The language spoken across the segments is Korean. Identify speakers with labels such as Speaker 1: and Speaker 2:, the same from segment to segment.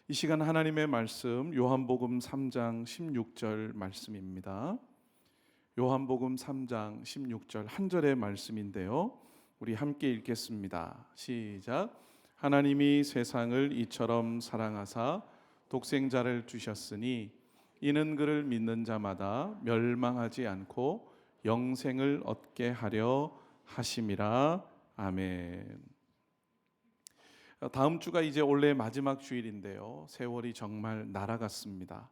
Speaker 1: 이 시간 하나님의 말씀 요한복음 3장 16절 말씀입니다. 요한복음 3장 16절 한 절의 말씀인데요. 우리 함께 읽겠습니다. 시작. 하나님이 세상을 이처럼 사랑하사 독생자를 주셨으니 이는 그를 믿는 자마다 멸망하지 않고 영생을 얻게 하려 하심이라. 아멘. 다음 주가 이제 올해 마지막 주일인데요. 세월이 정말 날아갔습니다.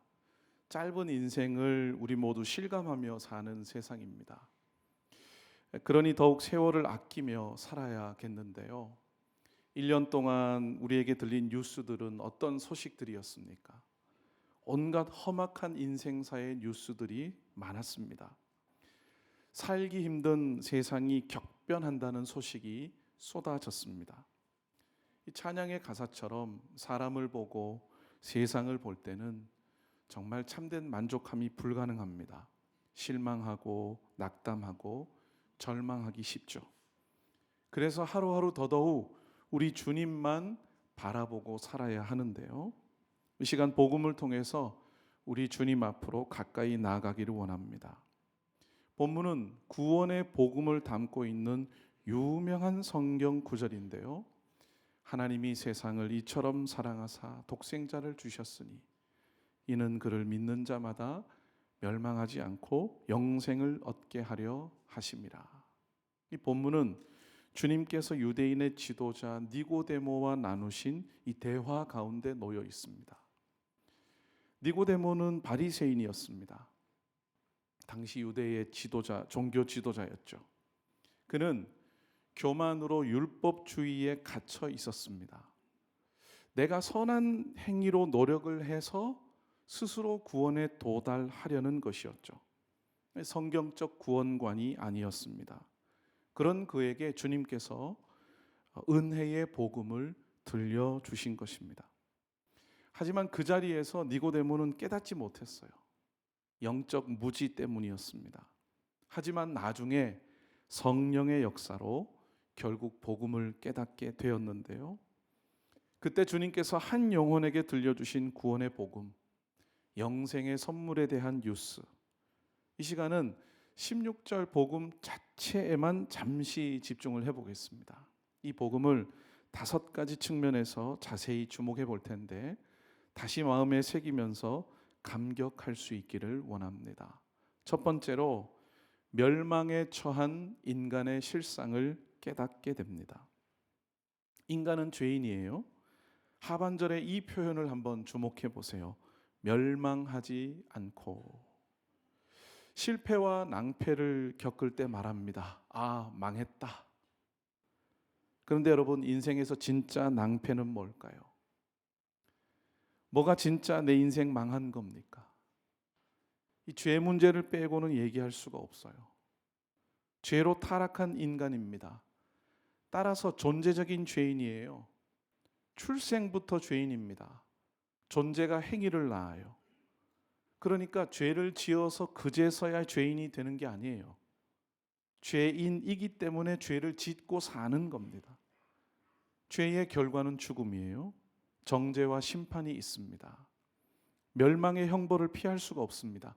Speaker 1: 짧은 인생을 우리 모두 실감하며 사는 세상입니다. 그러니 더욱 세월을 아끼며 살아야겠는데요. 1년 동안 우리에게 들린 뉴스들은 어떤 소식들이었습니까? 온갖 험악한 인생사의 뉴스들이 많았습니다. 살기 힘든 세상이 격변한다는 소식이 쏟아졌습니다. 이 찬양의 가사처럼 사람을 보고 세상을 볼 때는 정말 참된 만족함이 불가능합니다. 실망하고 낙담하고 절망하기 쉽죠. 그래서 하루하루 더더욱 우리 주님만 바라보고 살아야 하는데요. 이 시간 복음을 통해서 우리 주님 앞으로 가까이 나아가기를 원합니다. 본문은 구원의 복음을 담고 있는 유명한 성경 구절인데요. 하나님이 세상을 이처럼 사랑하사 독생자를 주셨으니 이는 그를 믿는 자마다 멸망하지 않고 영생을 얻게 하려 하심이라. 이 본문은 주님께서 유대인의 지도자 니고데모와 나누신 이 대화 가운데 놓여 있습니다. 니고데모는 바리새인이었습니다. 당시 유대의 지도자, 종교 지도자였죠. 그는 교만으로 율법주의에 갇혀 있었습니다. 내가 선한 행위로 노력을 해서 스스로 구원에 도달하려는 것이었죠. 성경적 구원관이 아니었습니다. 그런 그에게 주님께서 은혜의 복음을 들려주신 것입니다. 하지만 그 자리에서 니고데모는 깨닫지 못했어요. 영적 무지 때문이었습니다. 하지만 나중에 성령의 역사로 결국 복음을 깨닫게 되었는데요. 그때 주님께서 한 영혼에게 들려주신 구원의 복음, 영생의 선물에 대한 뉴스, 이 시간은 16절 복음 자체에만 잠시 집중을 해보겠습니다. 이 복음을 5가지 측면에서 자세히 주목해 볼 텐데 다시 마음에 새기면서 감격할 수 있기를 원합니다. 첫 번째로 멸망에 처한 인간의 실상을 깨닫게 됩니다. 인간은 죄인이에요. 하반절의 이 표현을 한번 주목해 보세요. 멸망하지 않고. 실패와 낭패를 겪을 때 말합니다. 아, 망했다. 그런데 여러분, 인생에서 진짜 낭패는 뭘까요? 뭐가 진짜 내 인생 망한 겁니까? 이 죄 문제를 빼고는 얘기할 수가 없어요. 죄로 타락한 인간입니다. 따라서 존재적인 죄인이에요. 출생부터 죄인입니다. 존재가 행위를 낳아요. 그러니까 죄를 지어서 그제서야 죄인이 되는 게 아니에요. 죄인이기 때문에 죄를 짓고 사는 겁니다. 죄의 결과는 죽음이에요. 정죄와 심판이 있습니다. 멸망의 형벌을 피할 수가 없습니다.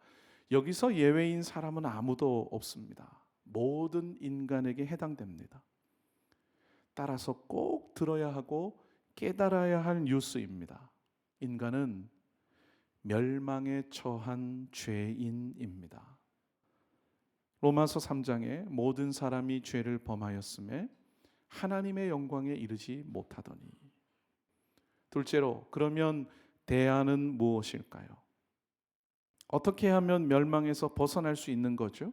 Speaker 1: 여기서 예외인 사람은 아무도 없습니다. 모든 인간에게 해당됩니다. 따라서 꼭 들어야 하고 깨달아야 할 뉴스입니다. 인간은 멸망에 처한 죄인입니다. 로마서 3장에 모든 사람이 죄를 범하였음에 하나님의 영광에 이르지 못하더니. 둘째로, 그러면 대안은 무엇일까요? 어떻게 하면 멸망에서 벗어날 수 있는 거죠?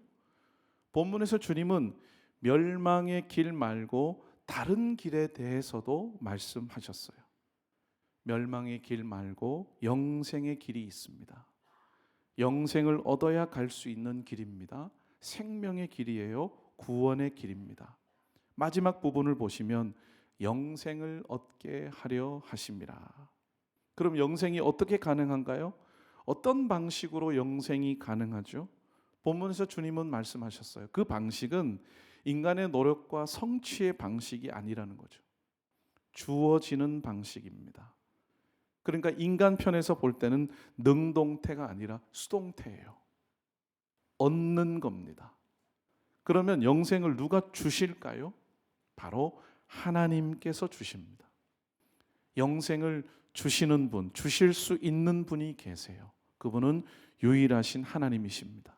Speaker 1: 본문에서 주님은 멸망의 길 말고 다른 길에 대해서도 말씀하셨어요. 멸망의 길 말고 영생의 길이 있습니다. 영생을 얻어야 갈 수 있는 길입니다. 생명의 길이에요. 구원의 길입니다. 마지막 부분을 보시면 영생을 얻게 하려 하심이라. 그럼 영생이 어떻게 가능한가요? 어떤 방식으로 영생이 가능하죠? 본문에서 주님은 말씀하셨어요. 그 방식은 인간의 노력과 성취의 방식이 아니라는 거죠. 주어지는 방식입니다. 그러니까 인간 편에서 볼 때는 능동태가 아니라 수동태예요. 얻는 겁니다. 그러면 영생을 누가 주실까요? 바로 하나님께서 주십니다. 영생을 주시는 분, 주실 수 있는 분이 계세요. 그분은 유일하신 하나님이십니다.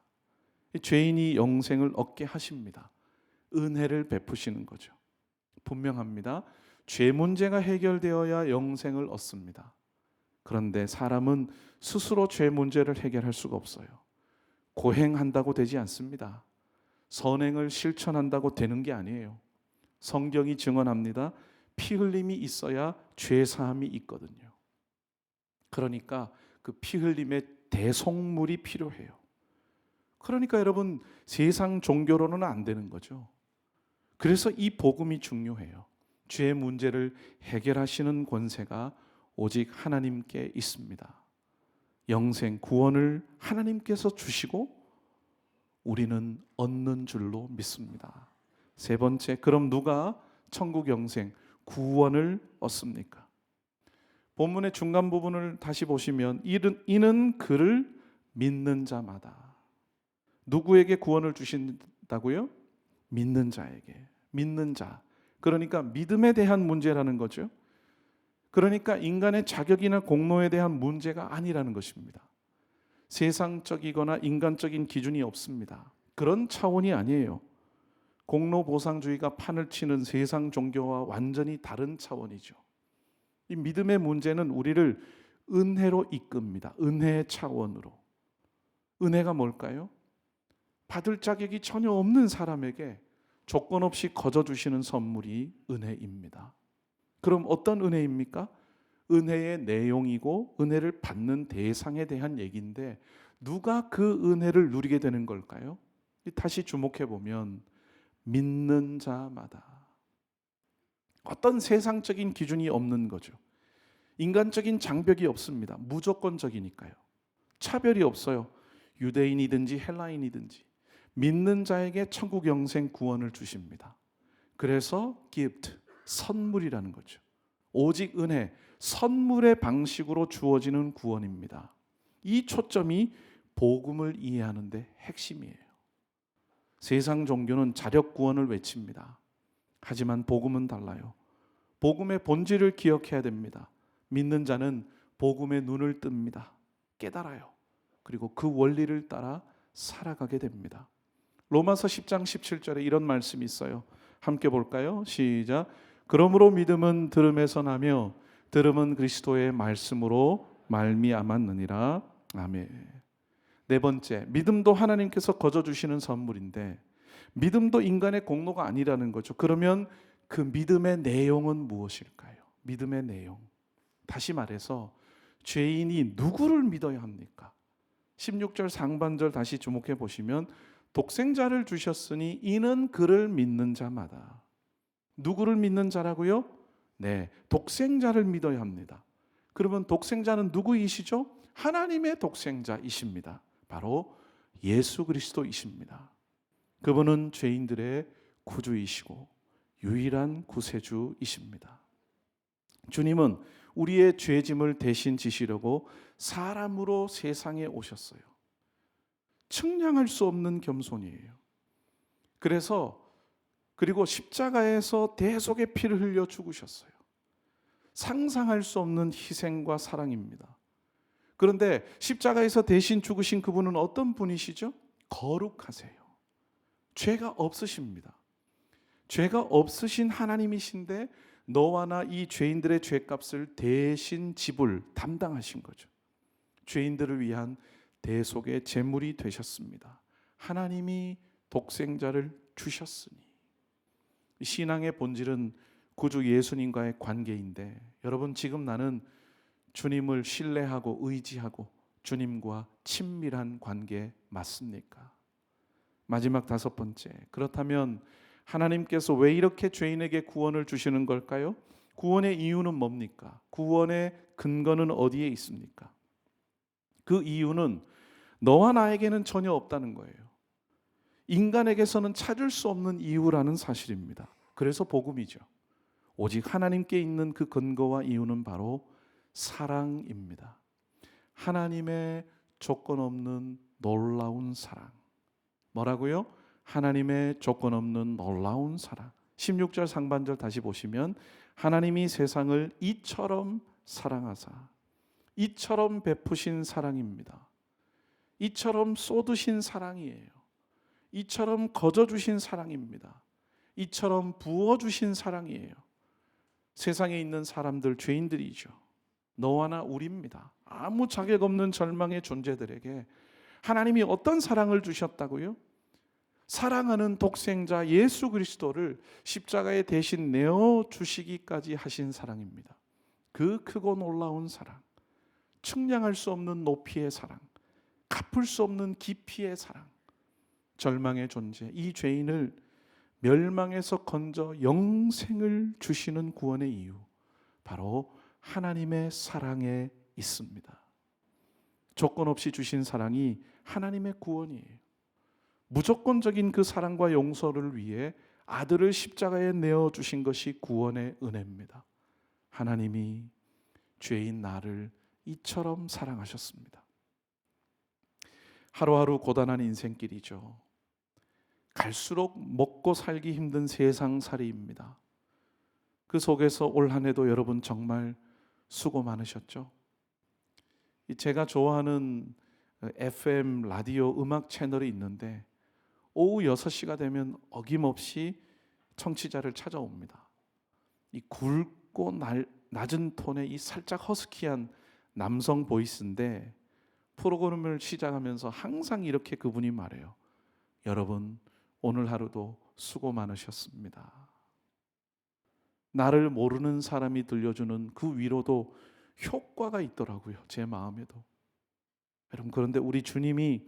Speaker 1: 죄인이 영생을 얻게 하십니다. 은혜를 베푸시는 거죠. 분명합니다. 죄 문제가 해결되어야 영생을 얻습니다. 그런데 사람은 스스로 죄 문제를 해결할 수가 없어요. 고행한다고 되지 않습니다. 선행을 실천한다고 되는 게 아니에요. 성경이 증언합니다. 피 흘림이 있어야 죄 사함이 있거든요. 그러니까 그 피 흘림의 대속물이 필요해요. 그러니까 여러분, 세상 종교로는 안 되는 거죠. 그래서 이 복음이 중요해요. 죄의 문제를 해결하시는 권세가 오직 하나님께 있습니다. 영생, 구원을 하나님께서 주시고 우리는 얻는 줄로 믿습니다. 세 번째, 그럼 누가 천국 영생, 구원을 얻습니까? 본문의 중간 부분을 다시 보시면 이는 그를 믿는 자마다. 누구에게 구원을 주신다고요? 믿는 자에게. 믿는 자. 그러니까 믿음에 대한 문제라는 거죠. 그러니까 인간의 자격이나 공로에 대한 문제가 아니라는 것입니다. 세상적이거나 인간적인 기준이 없습니다. 그런 차원이 아니에요. 공로보상주의가 판을 치는 세상 종교와 완전히 다른 차원이죠. 이 믿음의 문제는 우리를 은혜로 이끕니다. 은혜의 차원으로. 은혜가 뭘까요? 받을 자격이 전혀 없는 사람에게 조건 없이 거저주시는 선물이 은혜입니다. 그럼 어떤 은혜입니까? 은혜의 내용이고 은혜를 받는 대상에 대한 얘기인데 누가 그 은혜를 누리게 되는 걸까요? 다시 주목해 보면 믿는 자마다. 어떤 세상적인 기준이 없는 거죠. 인간적인 장벽이 없습니다. 무조건적이니까요. 차별이 없어요. 유대인이든지 헬라인이든지 믿는 자에게 천국 영생 구원을 주십니다. 그래서 gift, 선물이라는 거죠. 오직 은혜, 선물의 방식으로 주어지는 구원입니다. 이 초점이 복음을 이해하는 데 핵심이에요. 세상 종교는 자력 구원을 외칩니다. 하지만 복음은 달라요. 복음의 본질을 기억해야 됩니다. 믿는 자는 복음의 눈을 뜹니다. 깨달아요. 그리고 그 원리를 따라 살아가게 됩니다. 로마서 10장 17절에 이런 말씀이 있어요. 함께 볼까요? 시작. 그러므로 믿음은 들음에서 나며 들음은 그리스도의 말씀으로 말미암았느니라. 아멘. 네 번째, 믿음도 하나님께서 거저주시는 선물인데 믿음도 인간의 공로가 아니라는 거죠. 그러면 그 믿음의 내용은 무엇일까요? 믿음의 내용. 다시 말해서 죄인이 누구를 믿어야 합니까? 16절 상반절 다시 주목해 보시면 독생자를 주셨으니 이는 그를 믿는 자마다. 누구를 믿는 자라고요? 네, 독생자를 믿어야 합니다. 그러면 독생자는 누구이시죠? 하나님의 독생자이십니다. 바로 예수 그리스도이십니다. 그분은 죄인들의 구주이시고 유일한 구세주이십니다. 주님은 우리의 죄짐을 대신 지시려고 사람으로 세상에 오셨어요. 측량할 수 없는 겸손이에요. 그리고 십자가에서 대속의 피를 흘려 죽으셨어요. 상상할 수 없는 희생과 사랑입니다. 그런데 십자가에서 대신 죽으신 그분은 어떤 분이시죠? 거룩하세요. 죄가 없으십니다. 죄가 없으신 하나님이신데 너와 나 이 죄인들의 죄값을 대신 담당하신 거죠. 죄인들을 위한 대속의 제물이 되셨습니다. 하나님이 독생자를 주셨으니. 신앙의 본질은 구주 예수님과의 관계인데 여러분, 지금 나는 주님을 신뢰하고 의지하고 주님과 친밀한 관계 맞습니까? 마지막 다섯 번째, 그렇다면 하나님께서 왜 이렇게 죄인에게 구원을 주시는 걸까요? 구원의 이유는 뭡니까? 구원의 근거는 어디에 있습니까? 그 이유는 너와 나에게는 전혀 없다는 거예요. 인간에게서는 찾을 수 없는 이유라는 사실입니다. 그래서 복음이죠. 오직 하나님께 있는 그 근거와 이유는 바로 사랑입니다. 하나님의 조건 없는 놀라운 사랑. 뭐라고요? 하나님의 조건 없는 놀라운 사랑. 16절 상반절 다시 보시면 하나님이 세상을 이처럼 사랑하사, 이처럼 베푸신 사랑입니다. 이처럼 쏟으신 사랑이에요. 이처럼 거저주신 사랑입니다. 이처럼 부어주신 사랑이에요. 세상에 있는 사람들, 죄인들이죠. 너와 나 우리입니다. 아무 자격 없는 절망의 존재들에게 하나님이 어떤 사랑을 주셨다고요? 사랑하는 독생자 예수 그리스도를 십자가에 대신 내어주시기까지 하신 사랑입니다. 그 크고 놀라운 사랑, 측량할 수 없는 높이의 사랑, 갚을 수 없는 깊이의 사랑, 절망의 존재, 이 죄인을 멸망에서 건져 영생을 주시는 구원의 이유, 바로 하나님의 사랑에 있습니다. 조건 없이 주신 사랑이 하나님의 구원이에요. 무조건적인 그 사랑과 용서를 위해 아들을 십자가에 내어주신 것이 구원의 은혜입니다. 하나님이 죄인 나를 이처럼 사랑하셨습니다. 하루하루 고단한 인생길이죠. 갈수록 먹고 살기 힘든 세상살이입니다. 그 속에서 올 한 해도 여러분 정말 수고 많으셨죠? 제가 좋아하는 FM 라디오 음악 채널이 있는데 오후 6시가 되면 어김없이 청취자를 찾아옵니다. 이 굵고 낮은 톤의 이 살짝 허스키한 남성 보이스인데 프로그램을 시작하면서 항상 이렇게 그분이 말해요. 여러분 오늘 하루도 수고 많으셨습니다. 나를 모르는 사람이 들려주는 그 위로도 효과가 있더라고요. 제 마음에도. 여러분 그런데 우리 주님이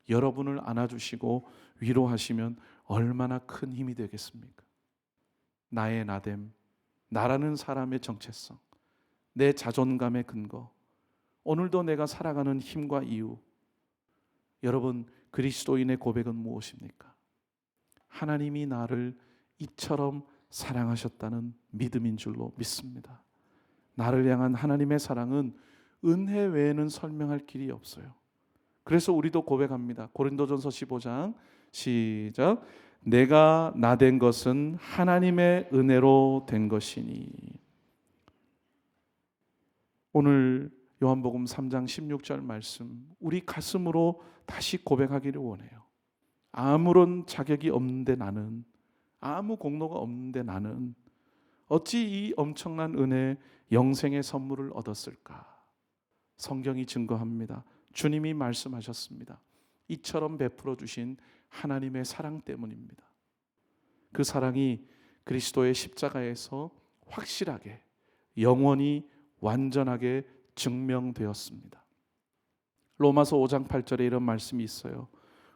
Speaker 1: 여러분을 안아주시고 위로하시면 얼마나 큰 힘이 되겠습니까? 나의 나됨, 나라는 사람의 정체성, 내 자존감의 근거, 오늘도 내가 살아가는 힘과 이유. 여러분 그리스도인의 고백은 무엇입니까? 하나님이 나를 이처럼 사랑하셨다는 믿음인 줄로 믿습니다. 나를 향한 하나님의 사랑은 은혜 외에는 설명할 길이 없어요. 그래서 우리도 고백합니다. 고린도전서 15장 시작. 내가 나 된 것은 하나님의 은혜로 된 것이니. 오늘 요한복음 3장 16절 말씀 우리 가슴으로 다시 고백하기를 원해요. 아무런 자격이 없는데 나는, 아무 공로가 없는데 나는 어찌 이 엄청난 은혜 영생의 선물을 얻었을까? 성경이 증거합니다. 주님이 말씀하셨습니다. 이처럼 베풀어 주신 하나님의 사랑 때문입니다. 그 사랑이 그리스도의 십자가에서 확실하게 영원히 완전하게 증명되었습니다. 로마서 5장 8절에 이런 말씀이 있어요.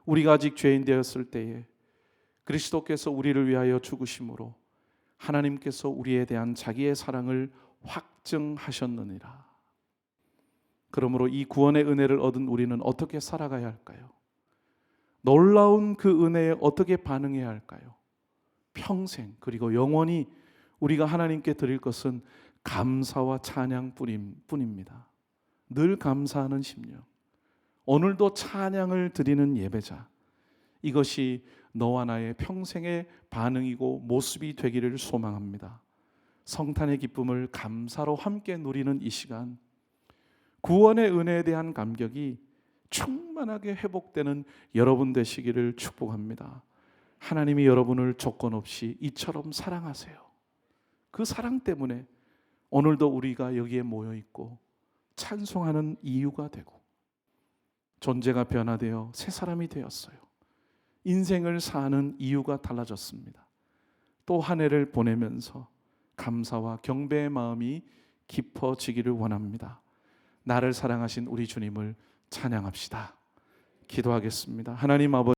Speaker 1: 우리가 아직 죄인 되었을 때에 그리스도께서 우리를 위하여 죽으심으로 하나님께서 우리에 대한 자기의 사랑을 확증하셨느니라. 그러므로 이 구원의 은혜를 얻은 우리는 어떻게 살아가야 할까요? 놀라운 그 은혜에 어떻게 반응해야 할까요? 평생 그리고 영원히 우리가 하나님께 드릴 것은 감사와 찬양뿐입니다. 늘 감사하는 심령, 오늘도 찬양을 드리는 예배자, 이것이 너와 나의 평생의 반응이고 모습이 되기를 소망합니다. 성탄의 기쁨을 감사로 함께 누리는 이 시간, 구원의 은혜에 대한 감격이 충만하게 회복되는 여러분 되시기를 축복합니다. 하나님이 여러분을 조건 없이 이처럼 사랑하세요. 그 사랑 때문에 오늘도 우리가 여기에 모여 있고 찬송하는 이유가 되고 존재가 변화되어 새 사람이 되었어요. 인생을 사는 이유가 달라졌습니다. 또 한 해를 보내면서 감사와 경배의 마음이 깊어지기를 원합니다. 나를 사랑하신 우리 주님을 찬양합시다. 기도하겠습니다. 하나님 아버지,